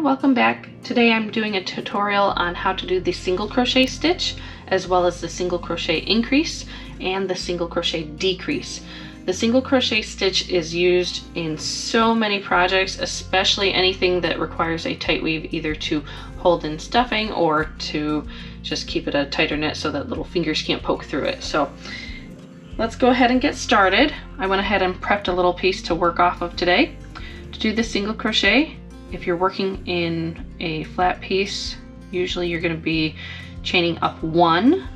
welcome back. Today I'm doing a tutorial on how to do the single crochet stitch as well as the single crochet increase and the single crochet decrease. The single crochet stitch is used in so many projects, especially anything that requires a tight weave, either to hold in stuffing or to just keep it a tighter knit so that little fingers can't poke through it. So let's go ahead and get started. I went ahead and prepped a little piece to work off of today. To do the single crochet, if you're working in a flat piece, usually you're going to be chaining up 1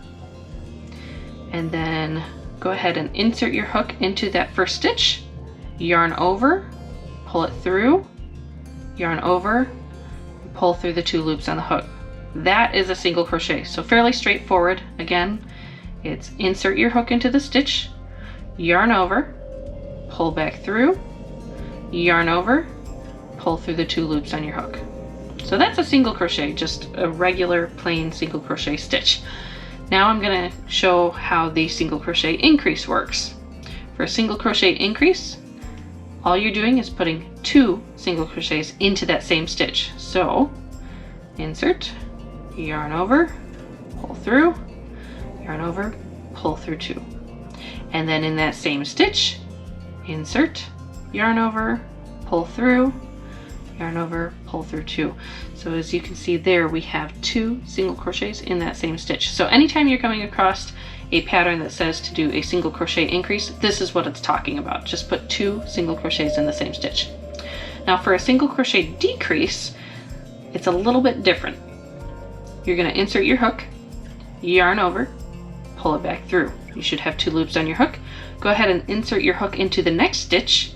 and then go ahead and insert your hook into that first stitch, yarn over, pull it through, yarn over, and pull through the 2 loops on the hook. That is a single crochet, so fairly straightforward. Again, it's insert your hook into the stitch, yarn over, pull back through, yarn over, pull through the 2 loops on your hook. So that's a single crochet, just a regular plain single crochet stitch. Now I'm going to show how the single crochet increase works. For a single crochet increase, all you're doing is putting 2 single crochets into that same stitch. So insert, yarn over, pull through, yarn over, pull through 2. And then in that same stitch, insert, yarn over, pull through, yarn over, pull through 2. So as you can see there, we have 2 single crochets in that same stitch. So anytime you're coming across a pattern that says to do a single crochet increase, this is what it's talking about. Just put 2 single crochets in the same stitch. Now for a single crochet decrease, it's a little bit different. You're going to insert your hook, yarn over, pull it back through. You should have 2 loops on your hook. Go ahead and insert your hook into the next stitch,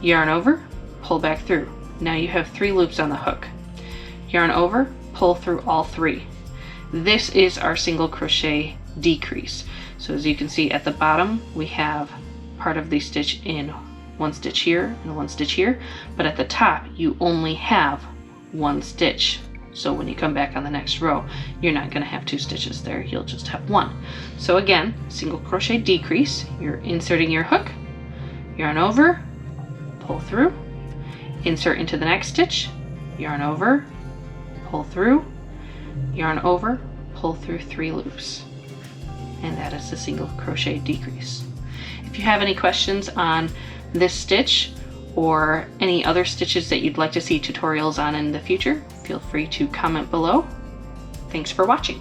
yarn over, pull back through. Now you have 3 loops on the hook. Yarn over, pull through all 3. This is our single crochet decrease. So as you can see at the bottom, we have part of the stitch in 1 stitch here and 1 stitch here, but at the top you only have 1 stitch. So when you come back on the next row, you're not going to have 2 stitches there, you'll just have 1. So again, single crochet decrease, you're inserting your hook, yarn over, pull through, insert into the next stitch, yarn over, pull through, yarn over, pull through 3 loops. And that is the single crochet decrease. If you have any questions on this stitch or any other stitches that you'd like to see tutorials on in the future, feel free to comment below. Thanks for watching.